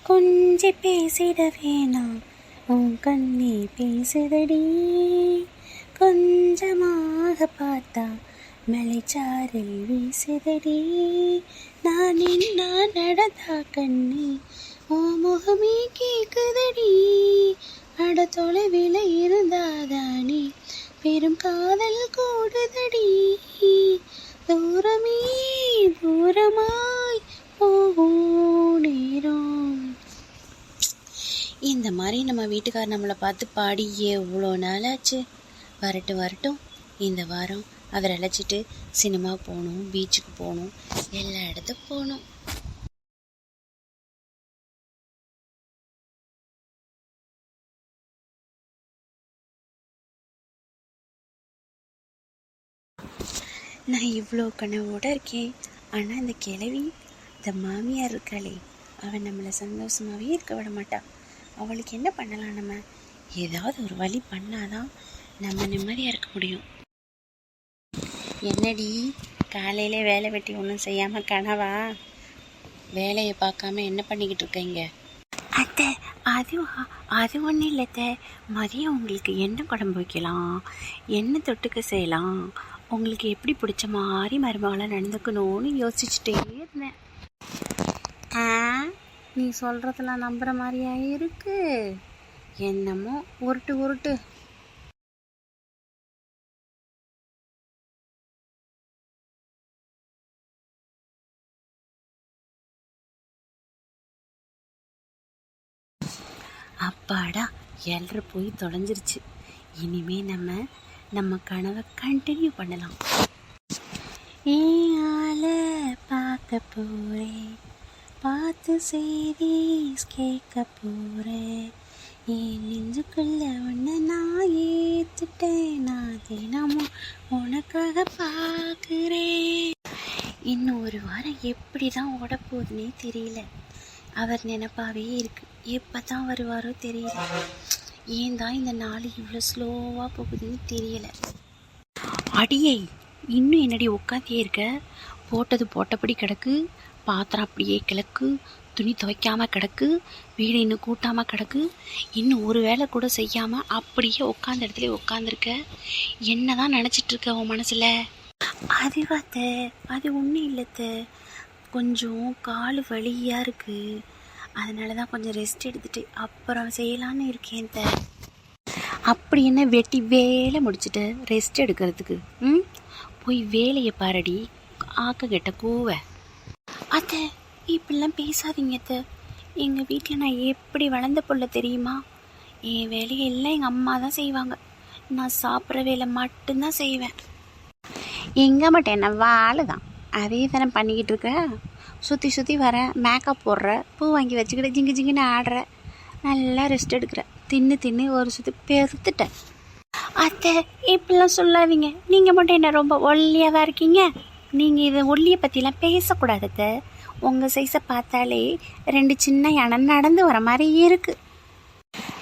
கொஞ்சி பேசிட வேணாம் உன் கண்ணி பேசுதடி, கொஞ்சமாக பார்த்தா மலைச்சாரல் வீசுதடி, நான் என்ன நடந்தா கண்ணி ஓ முகமே கேக்குதடி, அட தொலைவில் இருந்தாதானே பெரும் காதல் கூடுதடி, தூரமே தூரமாய் போகும் நேரம். இந்த மாதிரி நம்ம வீட்டுக்கார் நம்மளை பார்த்து பாடி எவ்வளோ நாள் ஆச்சு. வரட்டும் வரட்டும், இந்த வாரம் அவரை அழைச்சிட்டு சினிமா போகணும், பீச்சுக்கு போகணும், எல்லா இடத்துக்கும் போகணும். நான் இவ்வளோ கனவோடு இருக்கேன். ஆனால் இந்த கிழவி, இந்த மாமியார் இருக்காளே, அவன் நம்மளை சந்தோஷமாகவே இருக்க விட மாட்டான். அவளுக்கு என்ன பண்ணலாம்? நம்ம ஏதாவது ஒரு வழி பண்ணாதான் நம்ம நிம்மதியாக இருக்க முடியும். என்னடி காலையிலே வேலை வெட்டி ஒன்றும் செய்யாமல் கனவா? வேலையை பார்க்காம என்ன பண்ணிக்கிட்டு இருக்கீங்க? அத்தை, அது ஒன்றும் இல்லைத்த. மதியம் உங்களுக்கு என்ன குழம்பு வைக்கலாம், என்ன தொட்டுக்க செய்யலாம், உங்களுக்கு எப்படி பிடிச்ச மாதிரி மருமகளை நடந்துக்கணும்னு யோசிச்சுட்டே இருந்தேன். நீ சொல்கிறதெல்லாம் நம்புகிற மாதிரியா இருக்கு? என்னமோ உருட்டு உருட்டு. அப்பாடா, 7:30 போய் தொலைஞ்சிருச்சு. இனிமே நம்ம கனவை கண்டினியூ பண்ணலாம். ஆள பார்க்க போறேன், பார்த்து செய்தி கேட்க போறேன், என் நெஞ்சுக்குள்ள ஒன்று நான் ஏத்துட்டேன், நான் தினமும் உனக்காக பார்க்குறேன். இன்னும் ஒரு வாரம் எப்படி தான் ஓட போகுதுன்னே தெரியல. அவர் நினைப்பாவே இருக்கு. எப்போ தான் வருவாரோ தெரியல. ஏன் தான் இந்த நாள் இவ்வளோ ஸ்லோவாக போகுதுன்னு தெரியல. அடியை, இன்னும் என்னடி உட்காந்தே இருக்க? போட்டது போட்டபடி கிடக்கு, பாத்திரம் அப்படியே கிடக்கு, துணி துவைக்காமல் கிடக்கு, வீடு இன்னும் கூட்டாமல் கிடக்கு, இன்னும் ஒரு வேலை கூட செய்யாமல் அப்படியே உட்காந்த இடத்துல உட்காந்துருக்க. என்ன தான் நினச்சிட்ருக்க உன் மனசில்? அது வாத்த, அது ஒன்றும் இல்லைத்த, கொஞ்சம் கால் வலியாக இருக்குது, அதனால தான் கொஞ்சம் ரெஸ்ட் எடுத்துகிட்டு அப்புறம் செய்யலான்னு இருக்கேன். அப்படி என்ன வெட்டி வேலை முடிச்சுட்டு ரெஸ்ட் எடுக்கிறதுக்கு? போய் வேலையை பாரடி, ஆக்க கெட்ட கூவ. அத்தை, இப்படிலாம் பேசாதீங்க அத்தை. எங்கள் வீட்டில் நான் எப்படி வளர்ந்த பொருளை தெரியுமா? என் வேலையெல்லாம் எங்கள் அம்மா தான் செய்வாங்க, நான் சாப்பிட்ற வேலை மட்டும்தான் செய்வேன். எங்கே மட்டும் என்ன வாழை தான் அதே தானே பண்ணிக்கிட்டு இருக்க. சுற்றி சுற்றி வர, மேக்கப் போடுற, பூ வாங்கி வச்சுக்கிட்டு ஜிங்கு ஜிங்குன்னு ஆடுற, நல்லா ரெஸ்ட் எடுக்கிற, தின்னு ஒரு சுற்றி பெருத்துட்டேன். அத்தை, இப்படிலாம் சொல்லாதீங்க. நீங்கள் மட்டும் என்ன ரொம்ப ஒல்லியாக தான் இருக்கீங்க. நீங்கள் இதை ஒல்லியை பற்றிலாம் பேசக்கூடாது அத்தை. உங்கள் சைஸை பார்த்தாலே 2 சின்ன யானை நடந்து வர மாதிரி இருக்குது.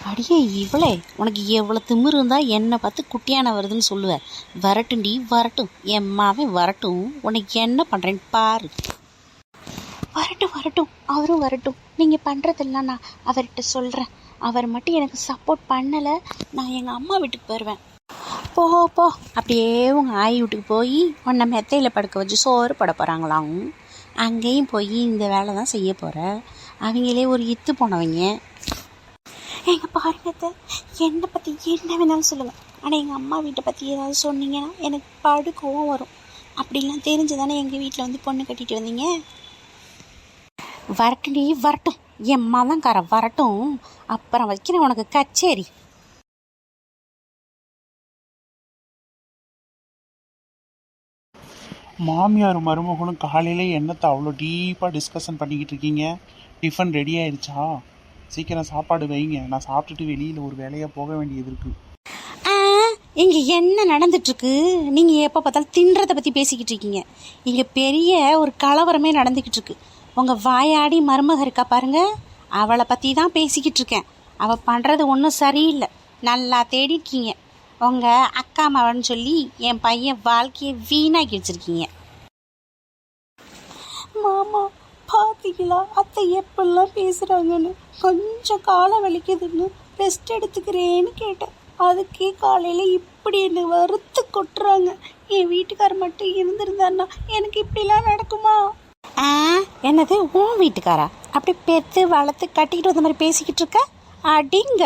அடியே இவளே, உனக்கு எவ்வளோ திமிரு இருந்தால் என்னை பார்த்து குட்டியான வருதுன்னு சொல்லுவேன். வரட்டும்டி வரட்டும், என் மாவன் வரட்டும், உனக்கு என்ன பண்ணுறேன்னு பாரு. வரட்டும், அவரும் வரட்டும். நீங்கள் பண்ணுறதெல்லாம் நான் அவர்கிட்ட சொல்கிறேன். அவர் மட்டும் எனக்கு சப்போர்ட் பண்ணலை, நான் எங்கள் அம்மா வீட்டுக்கு போயிடுவேன். போ, அப்படியே உங்கள் ஆயி வீட்டுக்கு போய் உன்னை மெத்தையில் படுக்க வச்சு சோறு பட போகிறாங்களாம். அங்கேயும் போய் இந்த வேலை தான் செய்ய போகிற. அவங்களே ஒரு இத்து போனவங்க. எங்கள் பாருங்கத்தை, என்னை பற்றி என்ன வேணாலும் சொல்லுங்கள், ஆனால் எங்கள் அம்மா வீட்டை பற்றி ஏதாவது சொன்னீங்கன்னா எனக்கு படுக்கவும் வரும். அப்படிலாம் தெரிஞ்சு தானே எங்கள் வீட்டில் வந்து பொண்ணு கட்டிட்டு வந்தீங்க. வரட்டும், என் மதங்கார வரட்டும், அப்புறம் வைக்கிறேன் உனக்கு கச்சேரி. மாமியார் மருமகளும் காலையிலே என்னத்தை அவ்வளோ டீப்பாக டிஸ்கஷன் பண்ணிக்கிட்டு இருக்கீங்க? டிஃபன் ரெடி ஆயிடுச்சா? சீக்கிரம் சாப்பாடு வைங்க, நான் சாப்பிட்டுட்டு வெளியில் ஒரு வேலையாக போக வேண்டியது இருக்குது. இங்கே என்ன நடந்துட்டுருக்கு? நீங்கள் எப்போ பார்த்தாலும் தின்றதை பற்றி பேசிக்கிட்டு இருக்கீங்க. இங்கே பெரிய ஒரு கலவரமே நடந்துக்கிட்டு இருக்கு. உங்கள் வாயாடி மருமக இருக்கா பாருங்க, அவளை பற்றி தான் பேசிக்கிட்டு இருக்கேன். அவள் பண்ணுறது ஒன்றும் சரியில்லை, நல்லா தேடிருக்கீங்க. உங்கள் அக்கா மவன்னு சொல்லி என் பையன் வாழ்க்கையை வீணாக்கி வச்சுருக்கீங்க. மாமா பார்த்தீங்களா அத்தை எப்பெல்லாம் பேசுகிறாங்கன்னு. கொஞ்சம் காலம் வலிக்குதுன்னு ரெஸ்ட் எடுத்துக்கிறேன்னு கேட்டேன். அதுக்கே காலையில் இப்படி என்னை வறுத்து கொட்டுறாங்க. என் வீட்டுக்கார மட்டும் இருந்திருந்தாருன்னா எனக்கு இப்படிலாம் நடக்குமா? என்னது உன் வீட்டுக்காரா? அப்படி பெற்று வளர்த்து கட்டிக்கிட்டு வந்த மாதிரி பேசிக்கிட்டு இருக்க அடிங்க.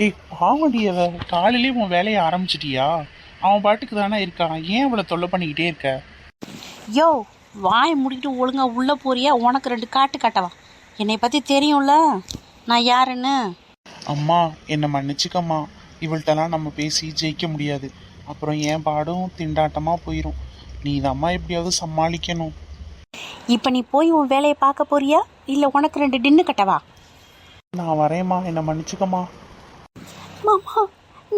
ஏய் பாவண்டியவ, காலையிலேயே உன் வேலையை ஆரம்பிச்சிட்டியா? அவன் பாட்டுக்கு தானே இருக்கான், ஏன் அவளை தொல்லை பண்ணிக்கிட்டே இருக்க? யோ வாயை முடிக்கிட்டு ஒழுங்கா உள்ளே போறியா? உனக்கு 2 காட்டு காட்டவா? என்னை பற்றி தெரியும்ல நான் யாருன்னு. அம்மா என்னை மன்னிச்சுக்கம்மா, இவள்கிட்டலாம் நம்ம பேசி ஜெயிக்க முடியாது. அப்புறம் ஏன் பாடும் திண்டாட்டமாக போயிடும். நீ இதம்மா எப்படியாவது சமாளிக்கணும். இப்போ நீ போய் உன் வேலையை பார்க்க போறியா இல்லை உனக்கு 2 டின்னு கட்டவா? நான் வரேம்மா, என்னை மன்னிச்சுக்கம்மா. மாமா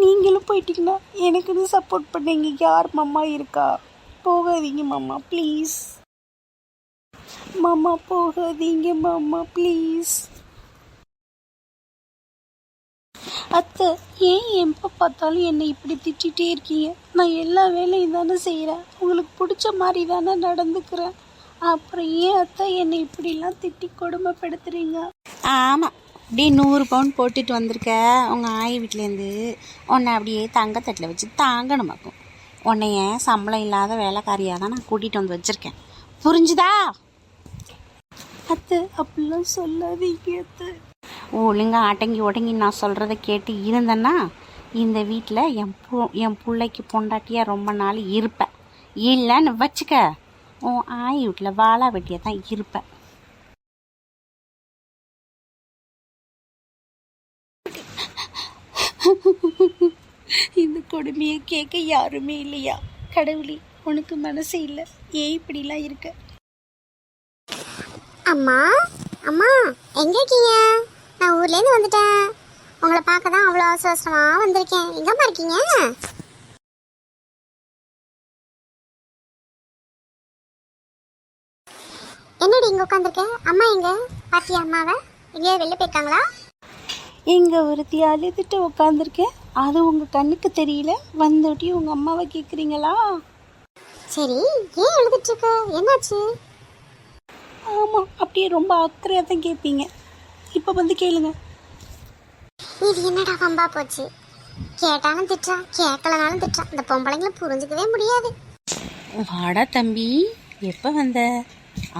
நீங்களும் போயிட்டீங்கன்னா எனக்குன்னு சப்போர்ட் பண்ண இங்கே யார் மாமா இருக்கா? போகாதீங்க மாமா ப்ளீஸ். மாமா போகாதீங்க மாமா ப்ளீஸ். அத்தை ஏன் எப்போ பார்த்தாலும் என்னை இப்படி திட்டிகிட்டே இருக்கீங்க? நான் எல்லா வேலையும் தானே செய்கிறேன், உங்களுக்கு பிடிச்ச மாதிரி தானே நடந்துக்கிறேன். அப்புறம் ஏன் அத்தை என்னை இப்படிலாம் திட்டி கொடுமைப்படுத்துறீங்க? ஆமாம், அப்படியே 100 பவுன் போட்டுட்டு வந்திருக்க உங்கள் ஆயி வீட்டிலேருந்து உன்னை அப்படியே தங்கத்தட்டில் வச்சு தாங்கணுமாக்கும். உன்னைய சம்பளம் இல்லாத வேலைக்காரியாக தான் நான் கூட்டிகிட்டு வந்து வச்சுருக்கேன், புரிஞ்சுதா? அத்தை அப்படிலாம் சொல்லாதீங்க அத்தை. ஒழுங்கா அடங்கி ஒடங்கி நான் சொல்கிறத கேட்டு இருந்தேன்னா இந்த வீட்டில் என் பிள்ளைக்கு பொண்டாட்டியாக ரொம்ப நாள் இருப்பேன். இல்லைன்னு வச்சுக்க உன் ஆயி வீட்டில் வாழா வெட்டியாக தான் இருப்பேன். இந்த கொடுமையை கேட்க யாருமே இல்லையா? கடவுளே உனக்கு மனசு இல்லை, ஏன் இப்படிலாம் இருக்க? அம்மா அம்மா எங்கே இருக்கீங்க? நான் ஊர்லேருந்து வந்துட்டேன். உங்களை பார்க்க தான் அவ்வளோ அவசரமாக வந்திருக்கேன். எங்கம்மா இருக்கீங்க? என்னடி இங்கே உட்காந்துருக்கேன்? அம்மா எங்க பாத்தியா? அம்மாவை எங்கேயாவது வெளில போயிருக்காங்களா? இங்கே ஒருத்தி அழுதுட்டு உட்காந்துருக்கேன், அது உங்கள் கண்ணுக்கு தெரியல, வந்தோட்டி உங்கள் அம்மாவை கேட்குறீங்களா? சரி, ஏன் எழுதிட்டு இருக்க? என்னாச்சு? ஆமாம், அப்படியே ரொம்ப அக்கறையாக தான் கேட்பீங்க. இப்போ வந்து கேளுங்க. இது என்னடா வம்பா போச்சு? கேட்டாலும் திட்டுறான், கேட்கலனாலும் திட்டுறான். இந்த பொம்பளைங்களை புரிஞ்சுக்கவே முடியாது. வாடா தம்பி, எப்போ வந்த?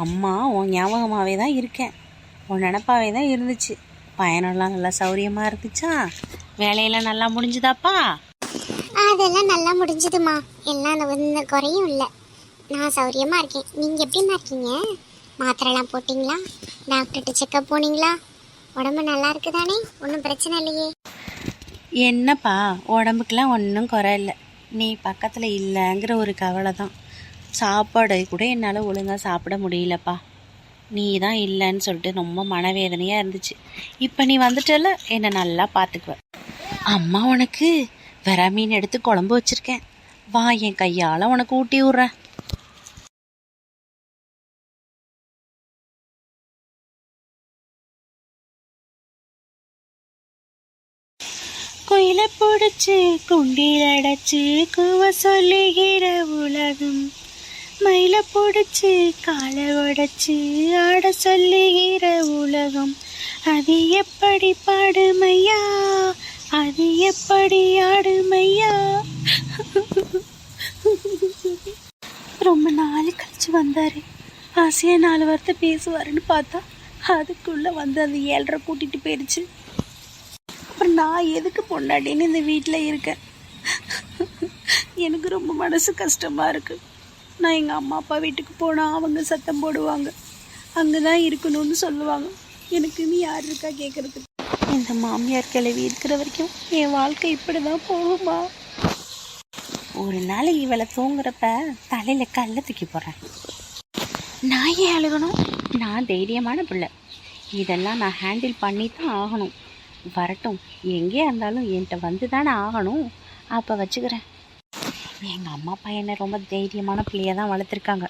அம்மா உன் ஞாபகமாகவே தான் இருக்கேன், உன் நினப்பாவே தான் இருந்துச்சு. பயணம்லாம் நல்லா சௌரியமாக இருந்துச்சா? வேலையெல்லாம் நல்லா முடிஞ்சுதாப்பா? அதெல்லாம் நல்லா முடிஞ்சதுமா. எல்லாம் எந்த குறையும் இல்லை. நான் சௌரியமாக இருக்கேன். நீங்கள் எப்படிமா இருக்கீங்க? மாத்திரைலாம் போட்டிங்களா? டாக்டர்கிட்ட செக்கப் போனீங்களா? உடம்பு நல்லா இருக்குதானே? ஒன்றும் பிரச்சனை இல்லையே? என்னப்பா உடம்புக்கெலாம் ஒன்றும் குறை இல்லை, நீ பக்கத்தில் இல்லைங்கிற ஒரு கவலை தான். சாப்பாடு கூட என்னால் ஒழுங்காக சாப்பிட முடியலப்பா. நீ தான் இல்லைன்னு சொல்லிட்டு ரொம்ப மனவேதனையாக இருந்துச்சு. இப்போ நீ வந்துட்டல, என்னை நல்லா பார்த்துக்குவ. அம்மா உனக்கு வெற மீன் எடுத்து குழம்பு வச்சுருக்கேன், வா என் கையால் உனக்கு ஊட்டி விட்றேன். குயிலை பிடிச்சி குண்டில் அடைச்சி கூவ சொல்லுகிற உலகம், மயில பிடிச்சி காலை உடைச்சி ஆட சொல்லுகிற உலகம், அது எப்படி பாடுமையா, அது எப்படி ஆடுமையா. ரொம்ப நாள் கழிச்சு வந்தாரு, ஆசையாக 4 வார்த்தை பேசுவாருன்னு பார்த்தா அதுக்குள்ளே வந்து அந்த 7:30 கூட்டிகிட்டு போயிடுச்சு. அப்புறம் நான் எதுக்கு பொண்டாட்டின்னு இந்த வீட்டில் இருக்கேன்? எனக்கு ரொம்ப மனசு கஷ்டமாக இருக்குது. நான் எங்கள் அம்மா அப்பா வீட்டுக்கு போனால் அவங்க சத்தம் போடுவாங்க, அங்கே தான் இருக்கணும்னு சொல்லுவாங்க. எனக்கு நீ யார் இருக்கா கேட்குறதுக்கு? இந்த மாமியார் கிளவி இருக்கிற வரைக்கும் என் வாழ்க்கை இப்படி தான் போகுமா? ஒரு நாள் இவளை தூங்குறப்ப தலையில் கல்லை தூக்கி போடுறேன். நான் ஏன் அழுகணும்? நான் தைரியமான பிள்ளை, இதெல்லாம் நான் ஹேண்டில் பண்ணி தான் ஆகணும். வரட்டும், எங்கே இருந்தாலும் என்கிட்ட வந்து தானே ஆகணும், அப்போ வச்சுக்கிறேன். எங்கள் அம்மா அப்பா என்னை ரொம்ப தைரியமான பிள்ளையாக தான் வளர்த்துருக்காங்க.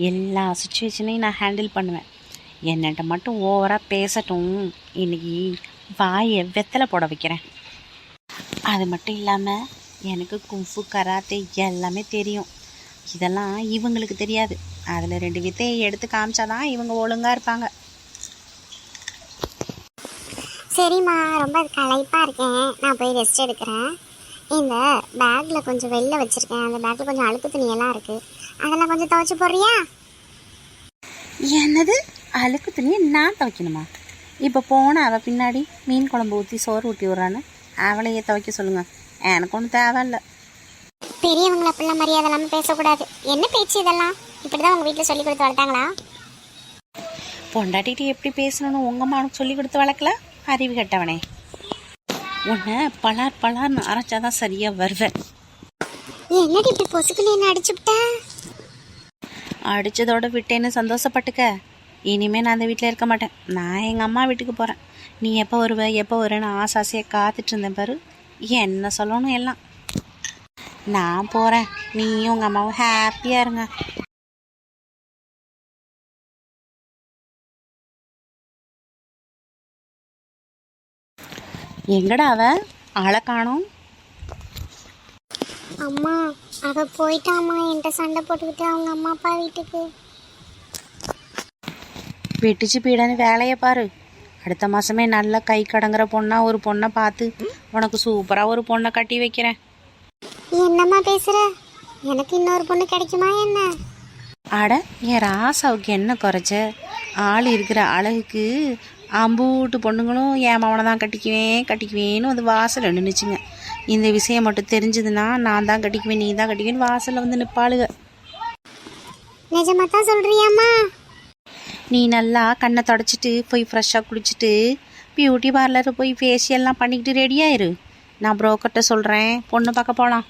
எல்லா சுச்சுவேஷனையும் நான் ஹேண்டில் பண்ணுவேன். என்னட்ட மட்டும் ஓவராக பேசட்டும், இன்னைக்கு வாயை வெத்தலை போட வைக்கிறேன். அது மட்டும் இல்லாமல் எனக்கு குங்ஃபு கராத்தே எல்லாமே தெரியும். இதெல்லாம் இவங்களுக்கு தெரியாது, அதில் 2 வித்தையை எடுத்து காமிச்சாதான் இவங்க ஒழுங்காக இருப்பாங்க. சரிம்மா, ரொம்ப களைப்பாக இருக்கேன், நான் போய் ரெஸ்ட் எடுக்கிறேன். இந்த பேக்கில் கொஞ்சம் வெளில வச்சுருக்கேன், அந்த பேக்கில் கொஞ்சம் அழுக்கு துணியெல்லாம் இருக்குது, அதெல்லாம் கொஞ்சம் துவைச்சி போடுறியா? என்னது, அழுக்கு துணியை நான் துவைக்கணுமா? இப்போ போன அவள் பின்னாடி மீன் குழம்பு ஊற்றி சோறு ஊட்டி விட்றான்னு அவளையே துவைக்க சொல்லுங்கள், எனக்கு ஒன்றும் தேவையில்லை. பெரியவங்களை அப்படிலாம் மரியாதை இல்லாமல் பேசக்கூடாது. என்ன பேச்சு இதெல்லாம்? இப்படி தான் உங்கள் வீட்டில் சொல்லி கொடுத்து வளர்த்தாங்களா? பொண்டாட்டிட்டு எப்படி பேசணும்னு உங்கள் அம்மாவுக்கு சொல்லி கொடுத்து வளர்க்கல? அறிவு கெட்டவனே, உன்னை பலார்னு அரைச்சாதான் சரியாக வருவேன். என்னடி இப்படி பொசுக்குன்னு என்ன அடிச்சுவிட்டேன்? அடித்ததோடு விட்டேன்னு சந்தோஷப்பட்டுக்க. இனிமேல் நான் அந்த வீட்டில் இருக்க மாட்டேன், நான் எங்கள் அம்மா வீட்டுக்கு போகிறேன். நீ எப்போ வருவேன்னு ஆசையாக காத்துட்டு இருந்தேன் பாரு, என்ன சொல்லணும் எல்லாம். நான் போகிறேன், நீயும் உங்கள் அம்மாவும் ஹாப்பியாக இருங்க. எங்கடா அவ ஆளை காணோம்? அம்மா, அவ போயிட்டாம்மா, என்கிட்ட சண்டை போட்டுக்கிட்டு அவங்க அம்மா அப்பா வீட்டுக்கு. வெட்டிச்சு பீடன்னு வேலையை பாரு. அடுத்த மாதமே நல்லா கை கடங்குற ஒரு பொண்ணை பார்த்து உனக்கு சூப்பராக ஒரு பொண்ணை கட்டி வைக்கிறேன். என்னம்மா பேசுற? எனக்கு இன்னொரு பொண்ணு கிடைக்குமா என்ன? அட, என் ராசாவுக்கு என்ன குறைச்ச? ஆள் இருக்கிற அழகுக்கு அம்பூட்டு பொண்ணுங்களும் என் மவனை தான் கட்டிக்குவேன்னு வந்து வாசல் நின்றுச்சுங்க. இந்த விஷயம் மட்டும் தெரிஞ்சதுன்னா நான் தான் கட்டிக்குவேன், நீ தான் கட்டிக்குவேன்னு வாசலில் வந்து நிற்பாளுங்க. நிஜமா தான் சொல்றியாம்மா? நீ நல்லா கண்ணை தொடச்சிட்டு போய் ஃப்ரெஷ்ஷாக குளிச்சுட்டு பியூட்டி பார்லர் போய் ஃபேஷியல்லாம் பண்ணிக்கிட்டு ரெடியாயிரு. நான் புரோக்கர்கிட்ட சொல்கிறேன், பொண்ணு பார்க்க போகலாம்.